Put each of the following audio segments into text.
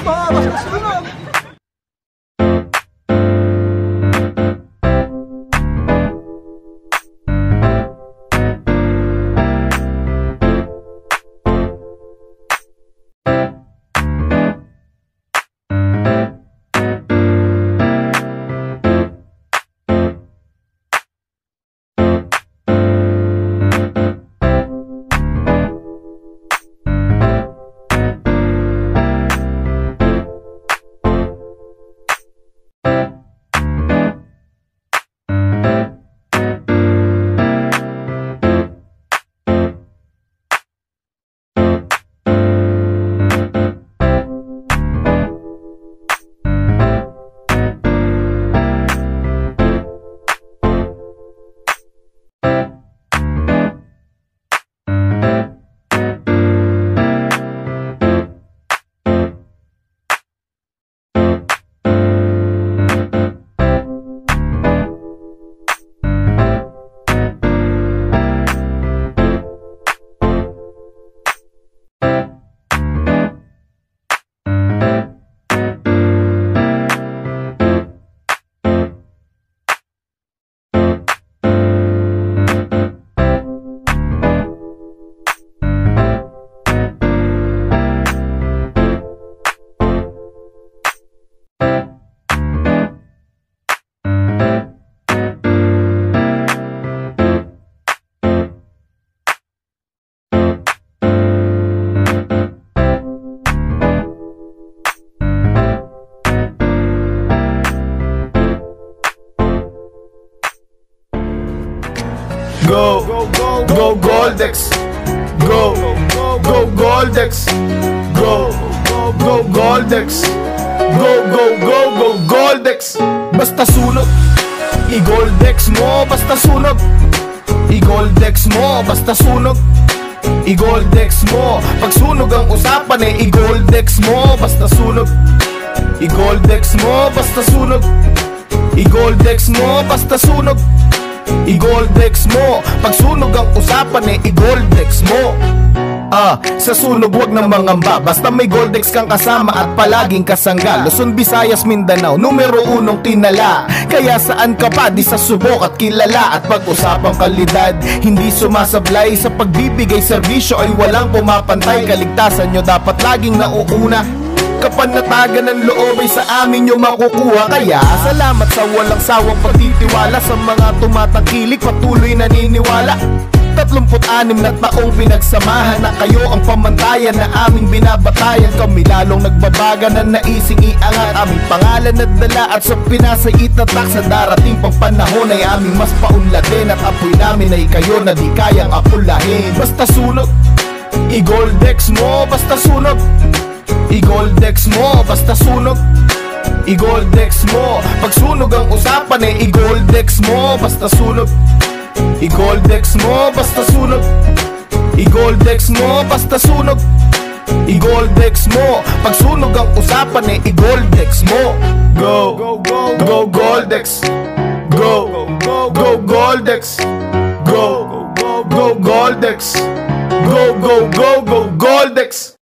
mo, basta sunog. Go, go Goldex. Go, go Goldex. Go, go Goldex. Go, go Goldex. Basta sunog, i-Goldex mo, basta sunog. I-Goldex mo, basta sunog. I-Goldex mo, pag sunog ang usapan eh, i-Goldex mo, basta sunog. I-Goldex mo, basta sunog. I-Goldex mo, basta sunog. I-Goldex mo, pag sunog ang usapan eh, i-Goldex mo. Sa sunog wag na mangamba, basta may Goldex kang kasama at palaging kasangga. Luzon, Visayas, Mindanao, numero unong tinala. Kaya saan ka pa, di sa subok at kilala. At pag-usapang kalidad, hindi sumasablay. Sa pagbibigay serbisyo ay walang pumapantay. Kaligtasan nyo dapat laging nauuna. Kapanatagan ng loob ay sa amin nyo makukuha. Kaya salamat sa walang sawang pagtitiwala. Sa mga tumatangkilik, patuloy naniniwala. 36 na taong pinagsamahan na kayo ang pamantayan na aming binabatayan. Kami lalong nagbabaga na naising iangat aming pangalan na dala at sa Pinasay itatak. Sa darating pang panahon ay aming mas paunlatin at apoy namin ay kayo na di kayang apulahin. Basta sunog, i-Goldex mo, basta sunog. I-Goldex mo, basta sunog. I-Goldex mo, pag sunog ang usapan eh, i-Goldex mo, basta sunog. I-Goldex mo, basta sunog. I-Goldex mo, basta sunog. I-Goldex mo, pag sunog ang usapan eh, i-Goldex mo. Go, go Goldex. Go, go Goldex. Go, go Goldex. Go, go Goldex.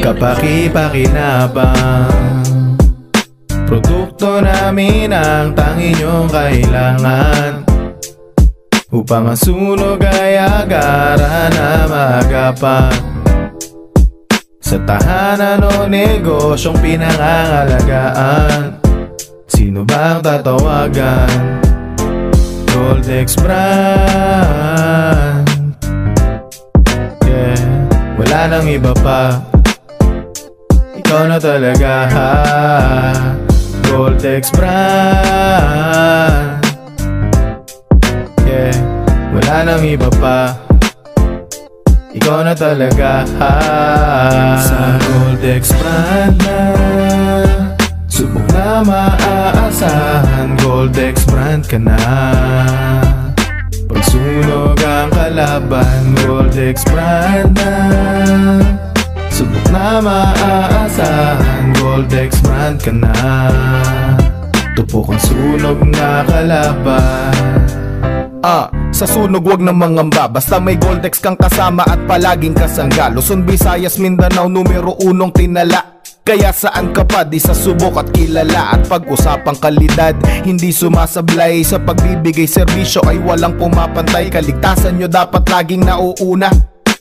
Kapaki-pakinabang, produkto namin ang tangi nyong kailangan upang ang sunog ay agaran na magapan. Sa tahanan o negosyong pinangangalagaan, sino bang tatawagan? Goldex brand, yeah, wala nang iba pa. Ikaw na talaga, Goldex brand, yeah, wala nang iba pa. Ikaw na talaga, sa Goldex brand na subok na maaasahan. Goldex brand ka na, Pagsunog ang kalaban, Goldex brand na. Subok na maaasahan, Goldex brand ka na. Tupok ang sunog na kalaban. Sa sunog wag na mangamba, basta may Goldex kang kasama at palaging kasangga. Luzon, Visayas, Mindanao, numero 1 tinala. Kaya saan ka pa di sa subok at kilala. At pag-usapang kalidad, hindi sumasablay. Sa pagbibigay serbisyo ay walang pumapantay. Kaligtasan nyo dapat laging nauuna.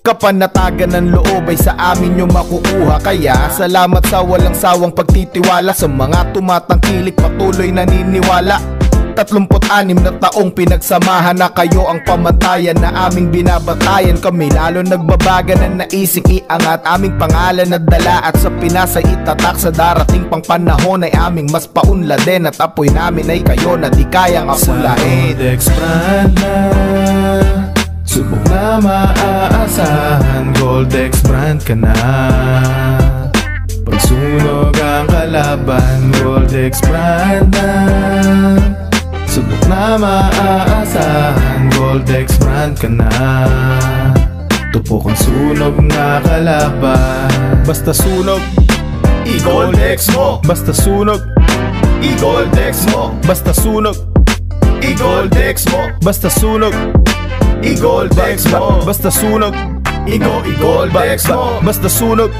Kapanatagan ng loob ay sa amin nyo makukuha. Kaya salamat sa walang sawang pagtitiwala. Sa mga tumatangkilik patuloy naniniwala. 36 na taong pinagsamahan na kayo ang pamantayan na aming binabatayan. Kami lalo nagbabaga na naising iangat aming pangalan na dala at sa Pinasay itatak. Sa darating pang panahon ay aming mas paunladen at apoy namin ay kayo na di kayang apulain. Goldex brand na, subok na maaasahan, Goldex brand ka na. Pagsunog ang kalaban, Goldex brand na. Subok na maaasahan, Goldex brand ka na. Tupok ang sunog na kalaban. Basta sunog, i-Goldex mo. Basta sunog, i-Goldex mo. Basta sunog, i-Goldex mo. Basta sunog, i-Goldex mo. Basta sunog, i-Goldex mo. Basta sunog,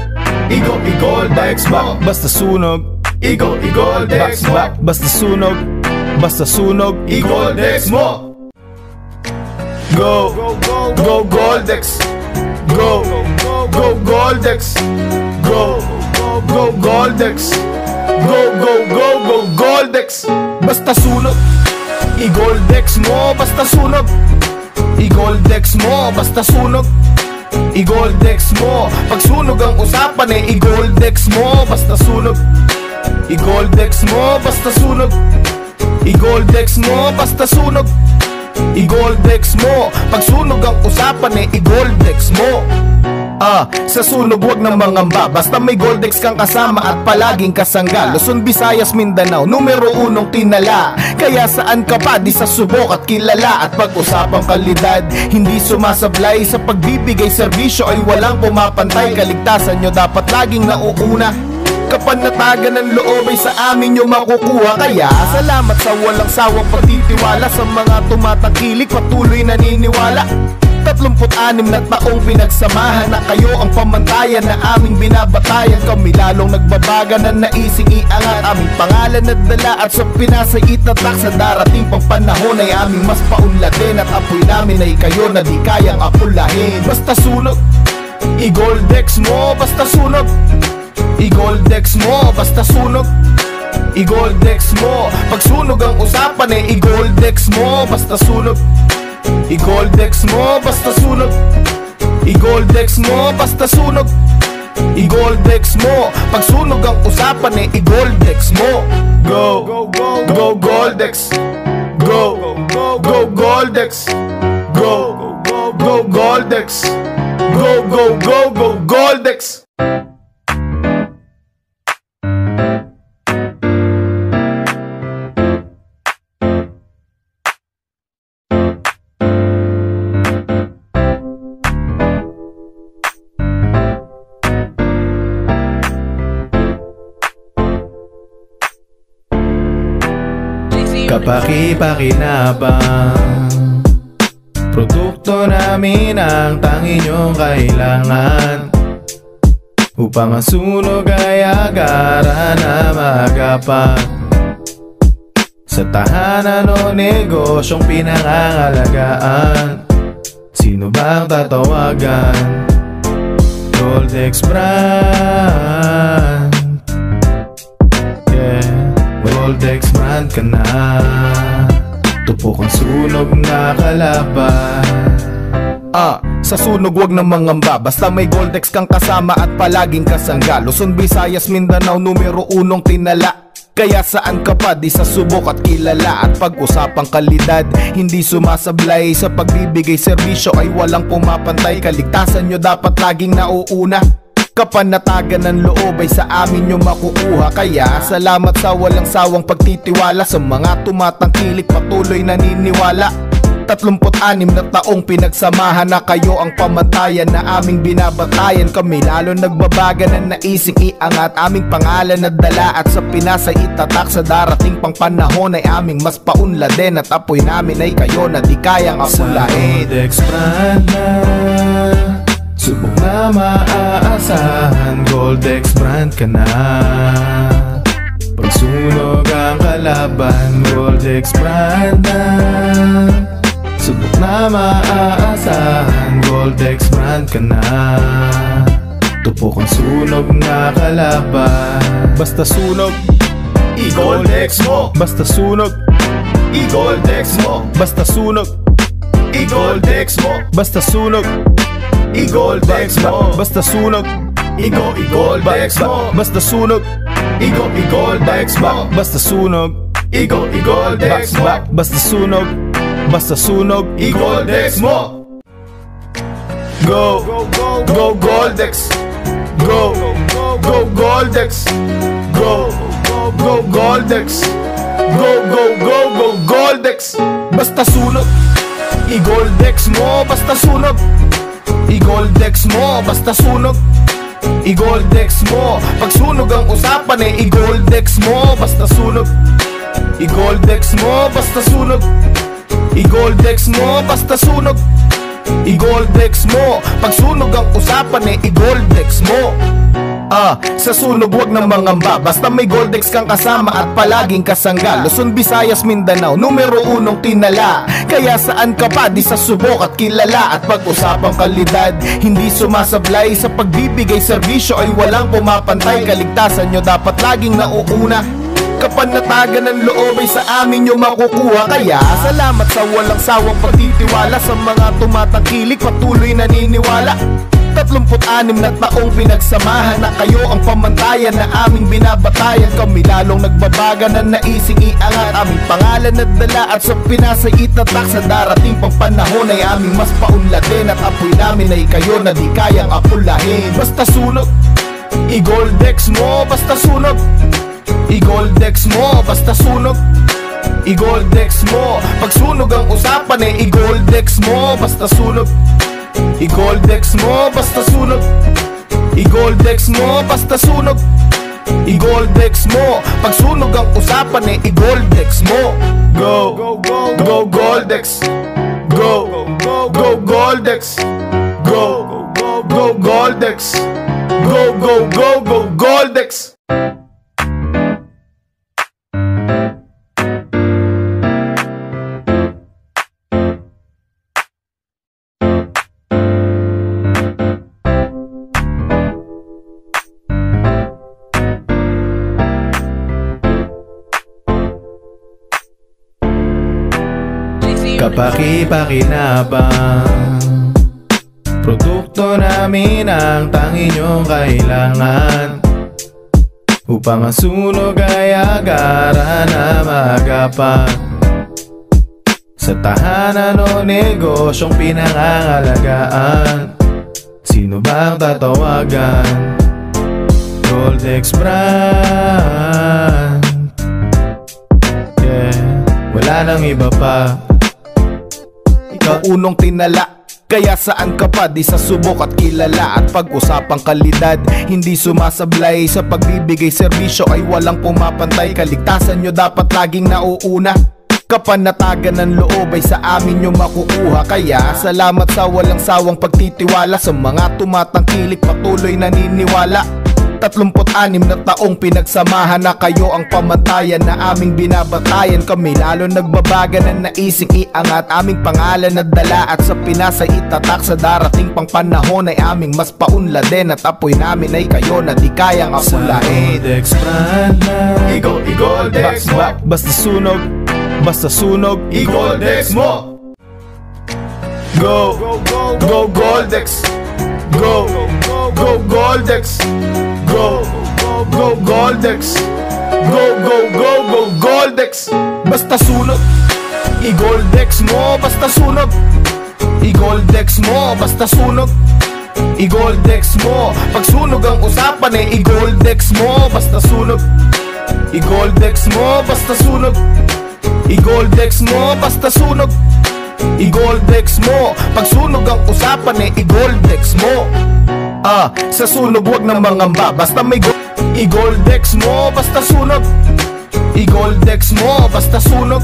i-Goldex mo. Basta sunog, i-Goldex mo. Basta sunog, basta sunog, i-Goldex mo. Go, go Goldex. Go, go Goldex. Go, go Goldex. Go, go Goldex. Basta sunog, i-Goldex mo. Basta sunog, i-Goldex mo. Basta sunog, i-Goldex mo. Pag sunog ang usapan eh, i-Goldex mo. Basta sunog, i-Goldex mo. Basta sunog, i-Goldex mo. Basta sunog, i-Goldex mo. Pag sunog ang usapan eh, i-Goldex mo. Sa sunog wag na mangamba, basta may Goldex kang kasama at palaging kasangga. Luzon, Visayas, Mindanao, numero 1 tinala. Kaya saan ka pa di sa subok at kilala. At pag-usapang kalidad, hindi sumasablay. Sa pagbibigay serbisyo ay walang pumapantay. Kaligtasan nyo dapat laging nauuna. Kapanatagan ng loob ay sa amin nyo makukuha. Kaya salamat sa walang sawang pagtitiwala. Sa mga tumatangkilik patuloy naniniwala. 36 na taong pinagsamahan na kayo ang pamantayan na aming binabatayan. Kami lalong nagbabaga na naising iangat aming pangalan na dala at sa Pinasay itatak. Sa darating pang panahon ay aming mas paunlatin at apoy namin ay kayo na di kayang apulahin. Basta sunog, i-Goldex mo. Basta sunog, i-Goldex mo. Basta sunog, i-Goldex mo. Pag sunog ang usapan eh, i-Goldex mo. Basta sunog, i-Goldex mo. Basta sunog, i-Goldex mo. Basta sunog, i-Goldex mo. Pag sunog ang usapan eh, i-Goldex mo. Go, go Goldex. Go, go Goldex. Go, go Goldex. Go, go Goldex. Kapaki-pakinabang, produkto namin ang tangi nyong kailangan upang ang sunog ay agaran na magapan. Sa tahanan o negosyong pinangangalagaan, sino bang tatawagan? Goldex brand, Goldex brand ka na. Tupok ang sunog na kalaban. Sa sunog wag na mangamba, basta may Goldex kang kasama at palaging kasangga. Luzon, Visayas, Mindanao, numero 1 tinala. Kaya saan ka pa di sa subok at kilala. At pag-usapang kalidad, hindi sumasablay. Sa pagbibigay serbisyo ay walang pumapantay. Kaligtasan nyo dapat laging nauuna. Kapanatagan ng loob ay sa amin nyo makukuha. Kaya salamat sa walang sawang pagtitiwala. Sa mga tumatangkilik patuloy naniniwala. 36 na taong pinagsamahan na kayo ang pamantayan na aming binabatayan. Kami lalo nagbabaga na naising iangat aming pangalan na dala at sa Pinas ay itatak. Sa darating pang panahon ay aming mas paunladen at apoy namin ay kayo na di kayang apulahin. Sa Goldex brand na subok na maaasahan, Goldex brand ka na. Pag sunog ang kalaban, Goldex brand na subok na maaasahan, Goldex brand ka na. Tupok ang sunog na kalaban. Basta sunog, i-Goldex mo. basta sunog, i-Goldex mo. basta sunog, i-Goldex mo. basta sunog, i-Goldex mo. basta sunog, i-Goldex mo. basta sunog, i-Goldex mo. basta sunog, i-Goldex mo. basta sunog, basta sunog, i-Goldex mo. go, go Goldex, go, go Goldex, go, go Goldex, go, go Goldex. Basta sunog, i-Goldex mo, basta sunog, i-Goldex mo, basta sunog, i-Goldex mo. Pag sunog ang usapan eh, i-Goldex mo, basta sunog, i-Goldex mo, basta sunog, i-Goldex mo, basta sunog, i-Goldex mo. Pag sunog ang usapan eh, i-Goldex mo. Sa sunog wag nang mangamba, basta may Goldex kang kasama at palaging kasangga. Luzon, Visayas, Mindanao, numero 1 tinala. Kaya saan ka pa di sa subok at kilala. At pag-usapang kalidad, hindi sumasablay. Sa pagbibigay serbisyo ay walang pumapantay. Kaligtasan nyo dapat laging nauuna. Kapanatagan ng loob ay sa amin nyo makukuha. Kaya salamat sa walang sawang pagtitiwala. Sa mga tumatangkilik patuloy naniniwala. 36 na taong pinagsamahan na kayo ang pamantayan na aming binabatayan. Kami lalong nagbabaga na naising iangat aming pangalan na dala at sa Pinas ay itatak. Sa darating pang panahon ay aming mas paunlatin at apoy namin ay kayo na di kayang apulahin. Basta sunog, i-Goldex mo, basta sunog, i-Goldex mo, basta sunog, i-Goldex mo. Pag sunog ang usapan eh, i-Goldex mo, basta sunog, i-Goldex mo, basta sunog, i-Goldex mo, basta sunog, i-Goldex mo. Pag sunog ang usapan eh, i-Goldex mo. Go, go Goldex, go, go Goldex, go, go Goldex, go Goldex. Kapaki-pakinabang, produkto namin ang tanging niyong kailangan upang ang sunog ay agaran na magapan. Sa tahanan o negosyong pinangangalagaan, sino bang tatawagan? Goldex brand, yeah, wala nang iba pa. Ikaw unong tinala, kaya saan ka pa di sa subok at kilala. At pag-usapang kalidad, hindi sumasablay. Sa pagbibigay serbisyo ay walang pumapantay. Kaligtasan nyo dapat laging nauuna. Kapanatagan ng loob ay sa amin nyo makukuha. Kaya salamat sa walang sawang pagtitiwala. Sa mga tumatangkilik patuloy naniniwala. 36 na taong pinagsamahan na kayo ang pamantayan na aming binabatayan. Kami lalo nagbabaga na naising iangat aming pangalan na dala at sa Pinas ay itatak. Sa darating pang panahon ay aming mas paunladen at apoy namin ay kayo na di kayang apulahin. Sa Goldex brand na i-Goldex mo, basta sunog, basta sunog, i-Goldex mo. Go, go Goldex, go, go Goldex, go, go Goldex, go, go Goldex. Basta sunog, i-Goldex mo, basta sunog, i-Goldex mo, basta sunog, i-Goldex mo. Pag sunog ang usapan eh, i-Goldex mo, basta sunog, i-Goldex mo, basta sunog, i-Goldex mo, basta sunog, i-goldex mo. Pag sunog ang usapan i-goldex mo. Sa sunog wag na mangamba, basta may i-goldex mo, basta sunog. I-goldex mo, basta sunog.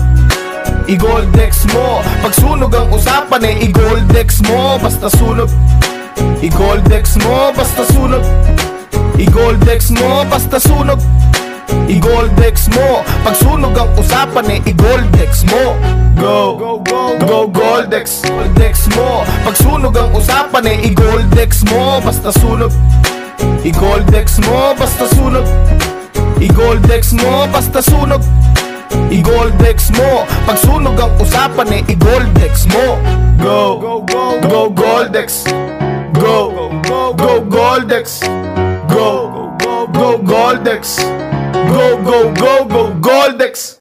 I-goldex mo. Pag sunog ang usapan i-goldex mo, basta sunog. I-goldex mo, basta sunog. I-goldex mo, basta sunog. I-goldex mo. Pag sunog ang usapan i-goldex mo. Go, go Goldex. Goldex mo. Pag sunog ang usapan i-goldex mo, basta sunog. I-goldex mo, basta sunog. I-goldex mo, basta sunog. I-goldex mo. Pag sunog ang usapan i-goldex mo. Go, go Goldex. Go, go Goldex. Go, go Goldex. Go, go Goldex.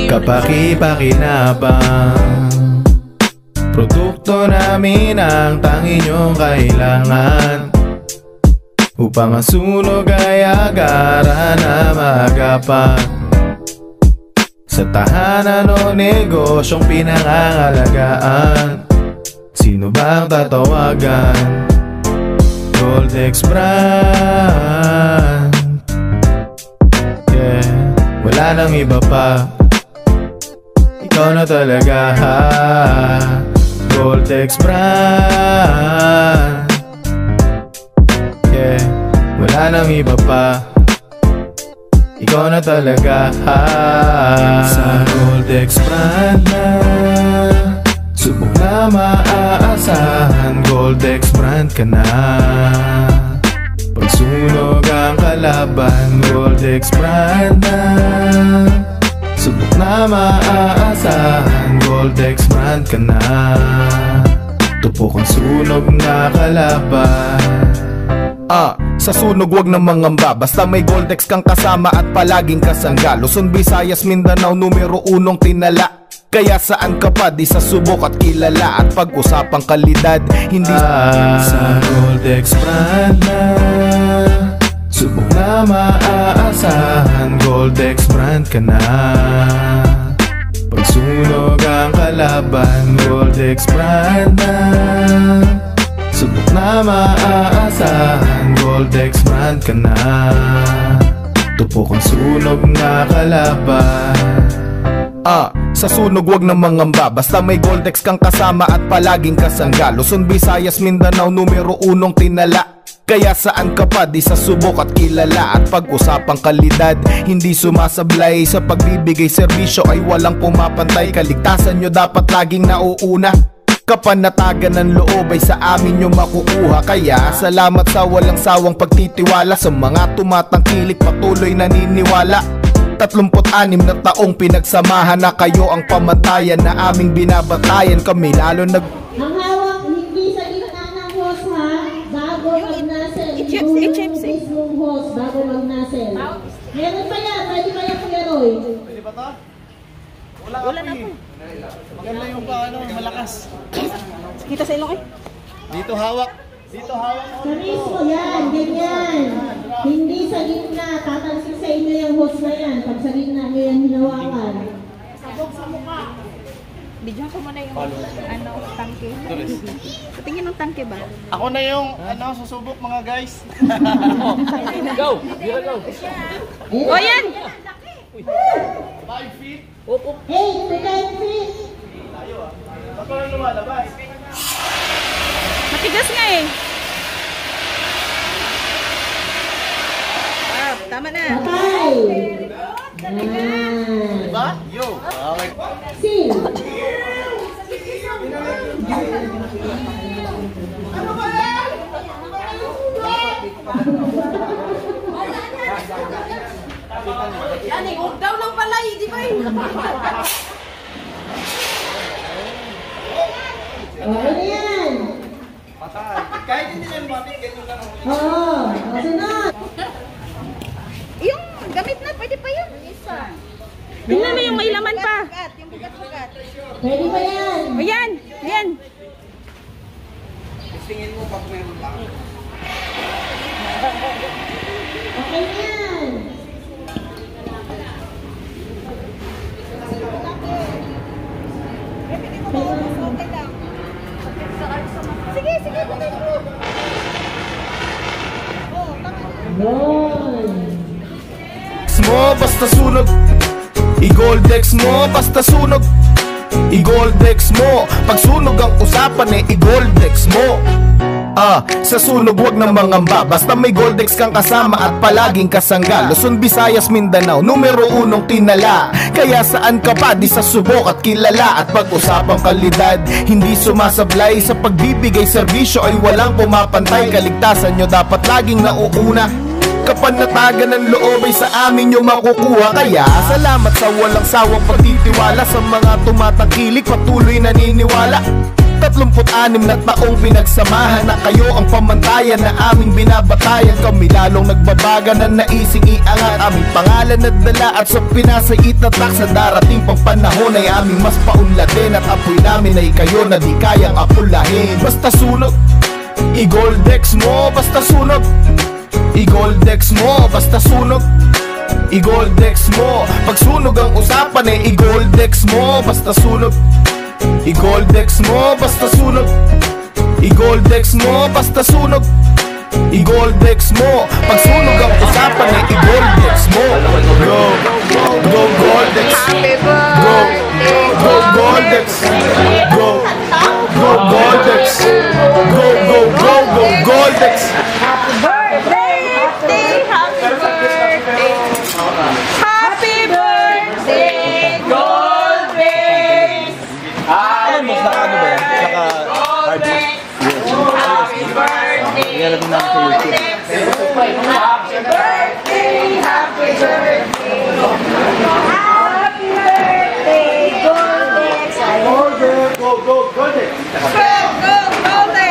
Kapaki-pakinabang, produkto namin ang tanging niyong kailangan, upang ang sunog ay agaran na magapan. Sa tahanan o negosyong pinangangalagaan, sino bang tatawagan? Goldex brand. Yeah, wala nang iba pa, ikaw na talaga. Goldex brand. Yeah, wala nang iba pa, ikaw na talaga. Sa Goldex brand na subok na maaasahan, Goldex brand ka na. Pag sunog ang kalaban, Goldex brand na subok na maaasahan, Goldex brand ka na. Tupok ang sunog na kalaban. Sa sunog wag na mangamba, basta may Goldex kang kasama at palaging kasangga. Luzon, Visayas, Mindanao, numero unong tinala. Kaya saan ka pa di sa subok at kilala. At pag-usapang kalidad, hindi sa Goldex brand na subok na maaasahan, Goldex brand ka na. Pag sunog ang kalaban, Goldex brand na subok na maaasahan, Goldex brand ka na. Tupok ang sunog na kalaban. Sa sunog wag na mangamba, basta may Goldex kang kasama at palaging kasangga. Luzon, Visayas, Mindanao, numero unong tinala. Kaya saan ka pa di sa subok at kilala. At pag-usapang kalidad, hindi sumasablay. Sa pagbibigay serbisyo ay walang pumapantay. Kaligtasan nyo dapat laging nauuna. Kapanatagan ng loob ay sa amin nyo makukuha. Kaya salamat sa walang sawang pagtitiwala. Sa mga tumatangkilik patuloy naniniwala. 36 na taong pinagsamahan na kayo ang pamantayan na aming binabatayan. Kami lalo Ang hawak hindi sa gitna ng hose ha, bago mag-nasel. Yung hose bago mag-nasel. Meron pa yan, pwede pa yan Kuya Roy. Pwede ba to? Wala na po. Maganda yung paano, malakas. Kita sa ilong eh. Dito hawak. Dito hawak. Sa mismo yan, ganyan. Hindi sa gitna, tatalsik sa inyo yung hose na yan. Pag sa gitna nyo yan hinawakan. Sabog sa mukha. Bidyohan ko muna yung tangke. Patingin ng tangke ba? Ako na yung susubok mga guys. Go! O yan! 5 feet. 8 to 10 feet. Ako lang lumalabas. Matigas nga eh. Tama na. Patay. Diba? Yo. Okay. Seal. Yan eh, huwag daw lang pala eh, di ba eh? Ano yan? Patay. Kahit hindi yan matik, ganyan lang. Oo. Sunod. Yung Gamit na, pwede pa yun. Isa. Tingnan mo yung may laman pa. Yung bugat-bugat. Pwede ba yan? Ayan, ayan. Tingin mo pag meron lang. Okay yan. Sige, sige, pwede mo. Yun. Mo basta sunog, i-goldex mo basta sunog, i-goldex mo. Pag sunog ang usapan i-goldex mo. Sa sunog wag na mangamba, basta may Goldex kang kasama at palaging kasangga. Luzon, Visayas, Mindanao, numero 1 tinala. Kaya saan ka pa di sa subok at kilala. At pag-usapang kalidad, hindi sumasablay. Sa pagbibigay serbisyo ay walang pumapantay. Kaligtasan nyo dapat laging nauuna. Kapanatagan ng loob ay sa amin nyo makukuha. Kaya salamat sa walang sawang pagtitiwala. Sa mga tumatangkilik patuloy naniniwala. 36 na taong pinagsamahan na kayo ang pamantayan na aming binabatayan. Kami lalong nagbabaga na naising iangat aming pangalan at dala at sa Pinasay itatak. Sa darating pang panahon ay aming mas paunlatin at apoy namin ay kayo na di kayang apulahin. Basta sunog, i-goldex mo basta sunog, i-goldex mo basta sunog, i-goldex mo. Pag sunog ang usapan i-goldex mo basta sunog, i-goldex mo basta sunog, i-goldex mo basta sunog, i-goldex mo. Pag sunog ang usapan i-goldex mo. Go, go Goldex. Go, go Goldex. Go, go Goldex. Go, go, go, go Goldex. Happy birthday! Happy birthday! Happy birthday, Goldex! Happy birthday! Happy birthday! Happy birthday! Happy birthday! Happy birthday, Goldex! Go, go, Goldex! Go, go, Goldex!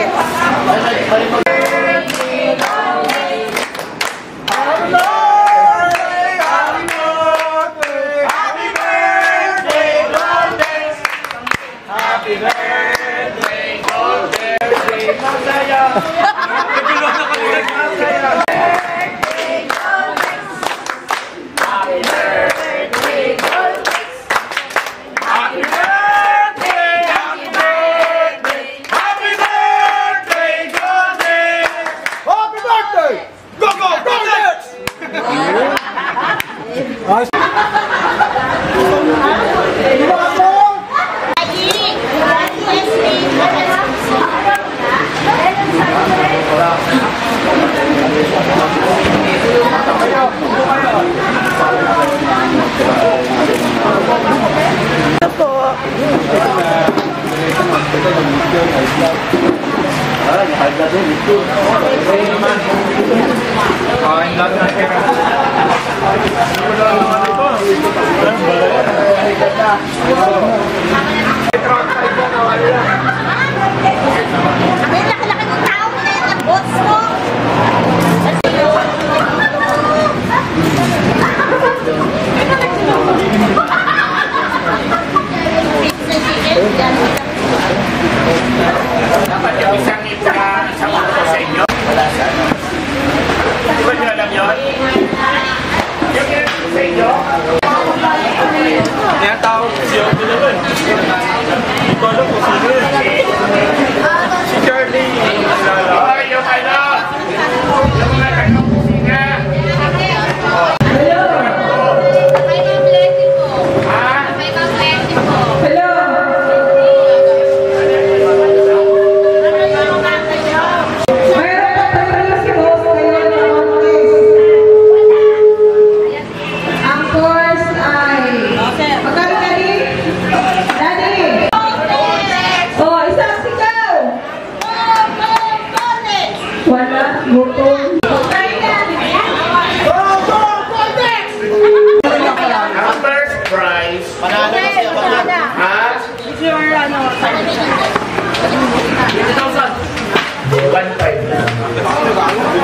1.5 lang.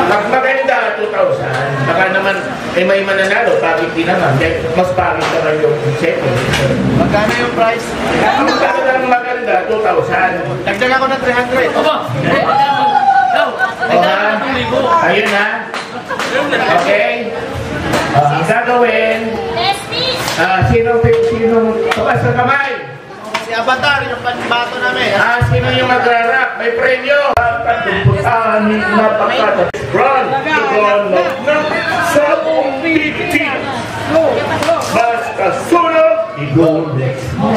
Pag maganda, 2,000. Baka naman, may mananalo, bakit di naman? Mas pangit naman yung second. Magkano yung price? Ang maganda, 2,000. Dagdag ako ng 300. Ayun na. Okay. Ang gagawin, sino tukas ng kamay? Si Avatar, yung panbato namin. Sino yung magrarap? May premyo. Pagpuputahan na pagkata. Run! Sa umpiti. Basta sunog, i-goldex mo.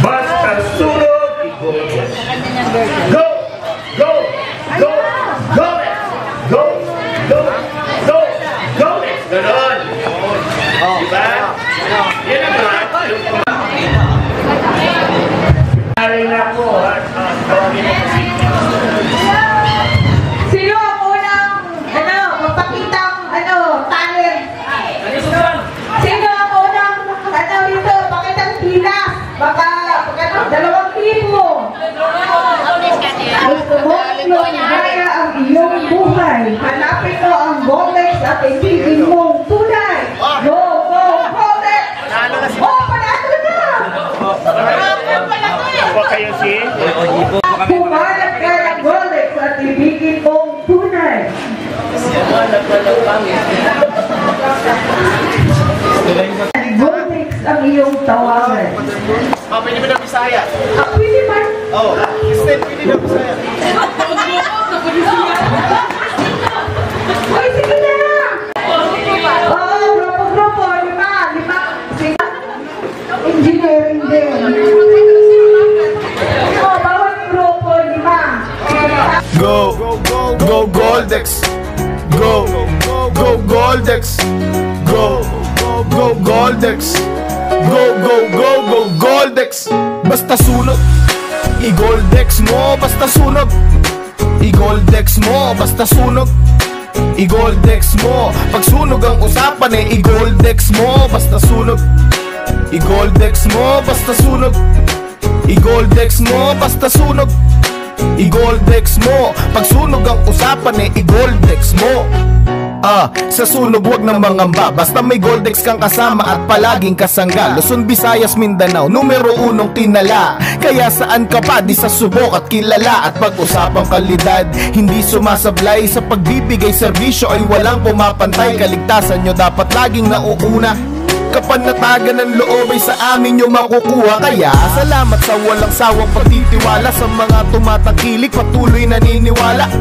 Basta sunog, i-goldex. Go! Go! Go! Go! Go! Go! Go! Go! Ganon! Diba? Yan ang rap. Ay na po, tawagin mo si Sino ang unang, magpakitang, talent? Sino ang unang, dito, pakitang pila? Baka, 2,000. Gusto mo lumigaya ang iyong buhay. Hanapin mo ang Goldex at ibigin mong tunay. Go, go, Goldex! Panalo na! Huwag kayo si Pumanat ka ng Goldex at ibigin mong tunay. Goldex ang iyong tawagan. Pwede mo na Bisaya. Pwede man. Oo. Stay, pwede na Bisaya. Ay, sige na! Grupo, 5. Engineering din. Bawat grupo, 5. Go, go Goldex. Go, go Goldex. Go, go Goldex. Go, go, go, go Goldex. Basta sunog, i-Goldex mo. Basta sunog, i-Goldex mo. Basta sunog, i-Goldex mo. Pag sunog ang usapan i-Goldex mo. Basta sunog, i-Goldex mo. Basta sunog, i-Goldex mo. Basta sunog, i-Goldex mo. Pag sunog ang usapan i-Goldex mo. Sa sunog wag nang mangamba. Basta may Goldex kang kasama at palaging kasangga. Luzon, Visayas, Mindanao, numero 1 tinala. Kaya saan ka pa di sa subok at kilala. At pag-usapang kalidad, hindi sumasablay. Sa pagbibigay serbisyo ay walang pumapantay. Kaligtasan nyo dapat laging nauuna. Kapanatagan ng loob ay sa amin nyo makukuha. Kaya salamat sa walang sawang pagtitiwala. Sa mga tumatangkilik patuloy naniniwala.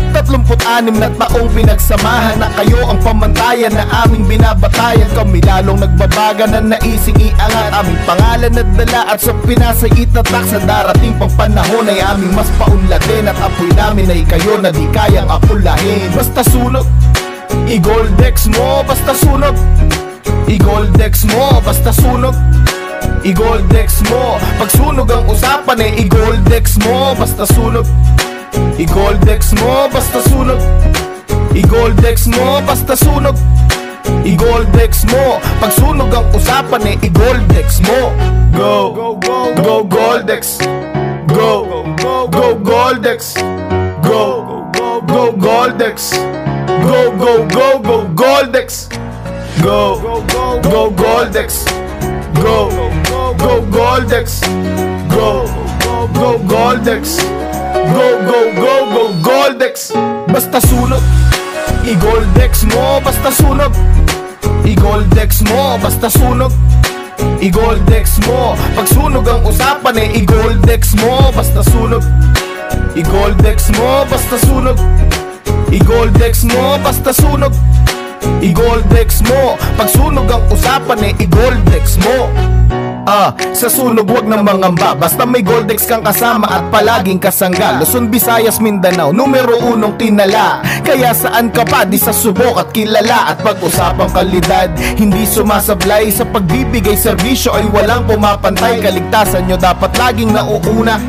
36 na taong pinagsamahan na kayo ang pamantayan na aming binabatayan. Kami lalong nagbabaga na naising iangat aming pangalan na dala at sa pinasay itatak. Sa darating pang panahon ay aming mas paunlatin at apoy namin ay kayo na di kayang apulahin. Basta sunog, i-Goldex mo. Basta sunog, i-Goldex mo. Basta sunog, i-Goldex mo. Pag sunog ang usapan i-Goldex mo. Basta sunog, i-Goldex mo. Basta sunog, i-Goldex mo. Basta sunog, i-Goldex mo. Pag sunog ang usapan i-Goldex mo. Go, go Goldex. Go, go Goldex. Go, go Goldex. Go, go Goldex. Go, go Goldex. Go, go Goldex. Go, go Goldex. Go, go Goldex. Basta sunog, i-Goldex mo. Basta sunog, i-Goldex mo. Basta sunog, i-Goldex mo. Pag sunog ang usapan i-Goldex mo. Basta sunog, i-Goldex mo. Basta sunog, i-Goldex mo. Basta sunog, i-Goldex mo. Pag sunog ang usapan i-Goldex mo. Sa sunog wag nang mangamba. Basta may Goldex kang kasama at palaging kasangga. Luzon, Visayas, Mindanao, numero 1 tinala. Kaya saan ka pa di sa subok at kilala. At pag-usapang kalidad, hindi sumasablay. Sa pagbibigay serbisyo ay walang pumapantay. Kaligtasan nyo dapat laging nauuna.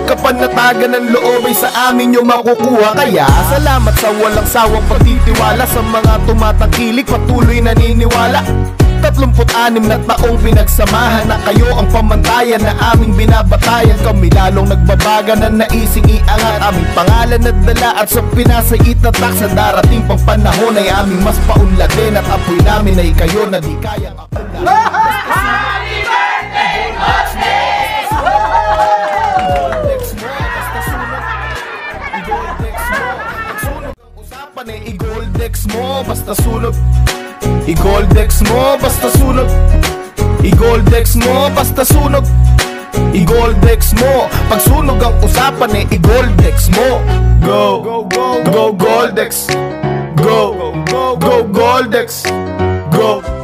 Kapanatagan ng loob ay sa amin nyo makukuha. Kaya salamat sa walang sawang pagtitiwala. Sa mga tumatangkilik patuloy naniniwala. 36 na taong pinagsamahan na kayo ang pamantayan na aming binabatayan. Kami lalong nagbabaga na naising iangat aming pangalan at dala at sa Pinasay itatak. Sa darating pang panahon ay aming mas paunladin at apoy namin ay kayo na di kayang Happy birthday, I-Goldex mo, basta sunog. I-Goldex mo, basta sunog. I-Goldex mo, basta sunog. I-Goldex mo, pag sunog ang usapan eh, I-Goldex mo. Go, go, go, go, Goldex. Go, go, go, Goldex. Go.